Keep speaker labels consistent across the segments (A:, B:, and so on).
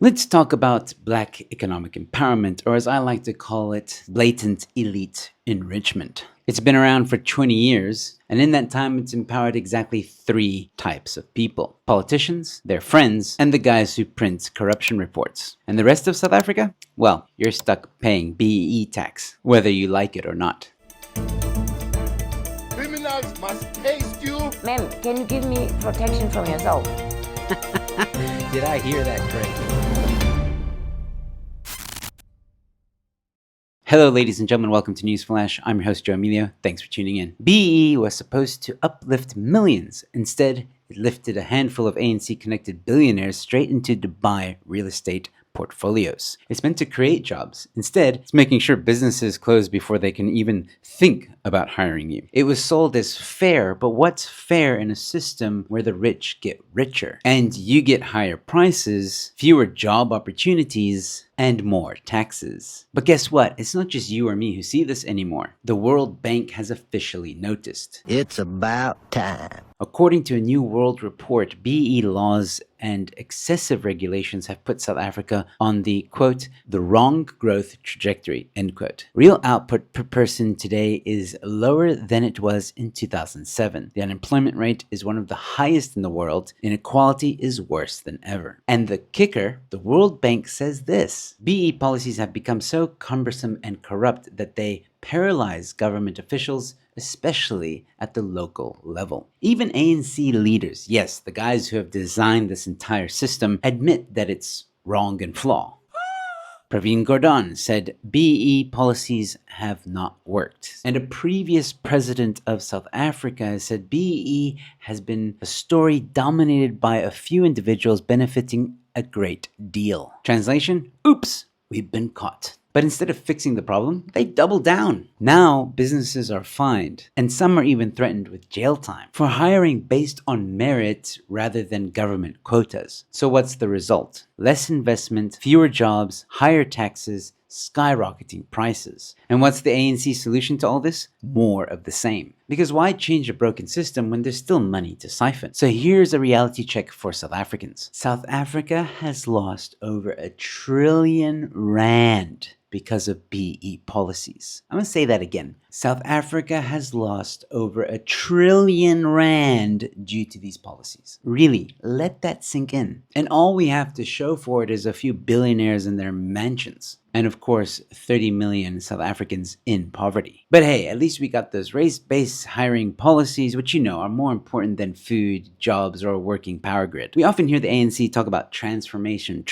A: Let's talk about Black economic empowerment, or as I like to call it, Blatant Elite Enrichment. It's been around for 20 years, and in that time it's empowered exactly 3 types of people. Politicians, their friends, and the guys who print corruption reports. And the rest of South Africa? Well, you're stuck paying BEE tax, whether you like it or not.
B: Criminals must pay you.
C: Ma'am, can you give me protection from yourself?
A: Did I hear that correctly? Hello ladies and gentlemen, welcome to Newsflash. I'm your host Joe Emilio. Thanks for tuning in. BEE was supposed to uplift millions. Instead, it lifted a handful of ANC-connected billionaires straight into Dubai real estate portfolios. It's meant to create jobs. Instead, it's making sure businesses close before they can even think about hiring you. It was sold as fair, but what's fair in a system where the rich get richer? And you get higher prices, fewer job opportunities, and more taxes. But guess what? It's not just you or me who see this anymore. The World Bank has officially noticed.
D: It's about time.
A: According to a new world report, BEE laws and excessive regulations have put South Africa on the, quote, the wrong growth trajectory, end quote. Real output per person today is lower than it was in 2007. The unemployment rate is one of the highest in the world. Inequality is worse than ever. And the kicker, the World Bank says this: BEE policies have become so cumbersome and corrupt that they paralyze government officials, especially at the local level. Even ANC leaders, yes, the guys who have designed this entire system, admit that it's wrong and flawed. Pravin Gordhan said BEE policies have not worked. And a previous president of South Africa has said BEE has been a story dominated by a few individuals benefiting a great deal. Translation? Oops, we've been caught. But instead of fixing the problem, they double down. Now, businesses are fined, and some are even threatened with jail time for hiring based on merit rather than government quotas. So what's the result? Less investment, fewer jobs, higher taxes, skyrocketing prices. And what's the ANC solution to all this? More of the same. Because why change a broken system when there's still money to siphon? So here's a reality check for South Africans. South Africa has lost over R1 trillion because of BEE policies. I'm going to say that again. South Africa has lost over R1 trillion due to these policies. Really, let that sink in. And all we have to show for it is a few billionaires in their mansions. And of course, 30 million South Africans in poverty. But hey, at least we got those race-based hiring policies, which you know are more important than food, jobs, or a working power grid. We often hear the ANC talk about transformation,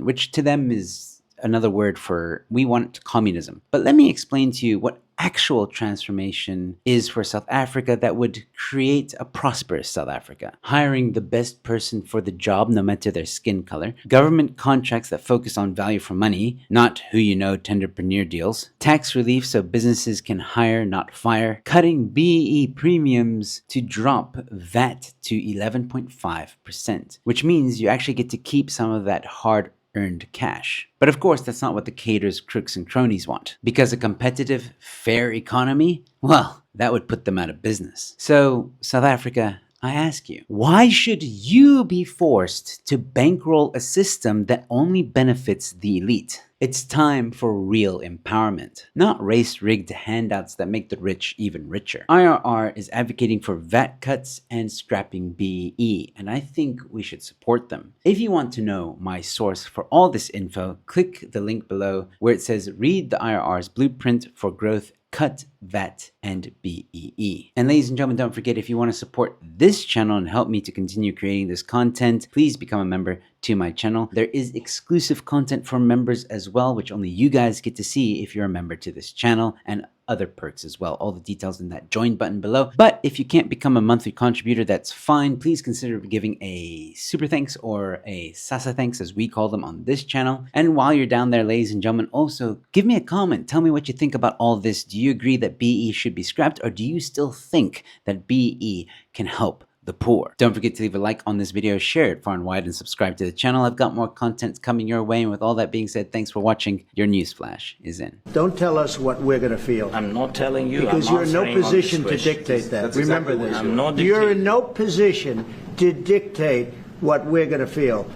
A: which to them is another word for we want communism. But let me explain to you what actual transformation is for South Africa that would create a prosperous South Africa. Hiring the best person for the job, no matter their skin color. Government contracts that focus on value for money, not who you know, tenderpreneur deals. Tax relief so businesses can hire, not fire. Cutting BEE premiums to drop VAT to 11.5%, which means you actually get to keep some of that hard-earned cash. But of course, that's not what the caterers, crooks, and cronies want. Because a competitive, fair economy, well, that would put them out of business. So, South Africa, I ask you, why should you be forced to bankroll a system that only benefits the elite? It's time for real empowerment, not race-rigged handouts that make the rich even richer. IRR is advocating for VAT cuts and scrapping BEE, and I think we should support them. If you want to know my source for all this info, click the link below where it says read the IRR's blueprint for growth, cut VAT, and BEE. And ladies and gentlemen, don't forget, if you want to support this channel and help me to continue creating this content, please become a member to my channel. There is exclusive content for members as well, which only you guys get to see if you're a member to this channel, and other perks as well. All the details in that join button below. But if you can't become a monthly contributor, that's fine. Please consider giving a super thanks or a sasa thanks, as we call them on this channel. And while you're down there, ladies and gentlemen, also give me a comment. Tell me what you think about all this. Do you agree that BEE should be scrapped, or do you still think that BEE can help the poor? Don't forget to leave a like on this video, share it far and wide, and subscribe to the channel. I've got more content coming your way. And with all that being said, thanks for watching. Your Newsflash is in.
E: Don't tell us what we're going to feel.
F: I'm not telling you.
E: Because you're in no position to dictate that. Remember this.
F: I'm not
E: You're in no position to dictate what we're going to feel.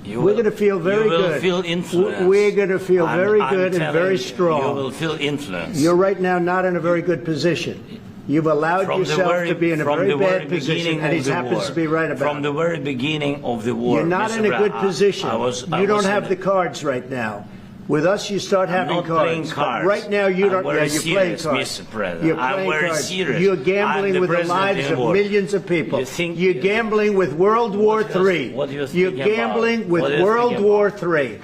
E: We're going to feel very
F: you will
E: good.
F: Feel influenced.
E: We're going to feel very good and
F: telling
E: very
F: you,
E: strong.
F: You will feel influence.
E: You're right now not in a very good position. You've allowed yourself to be in a very bad position, and he happens to be right about it.
F: From the very beginning of the war,
E: you're not in a good position. You don't have the cards right now. With us, you start having cards. But right now, you don't. Yeah, you're playing cards.
F: Mr. President.
E: You're playing cards.
F: Serious.
E: You're gambling with the lives of millions of people. You're gambling with World War III. You're gambling with World War III.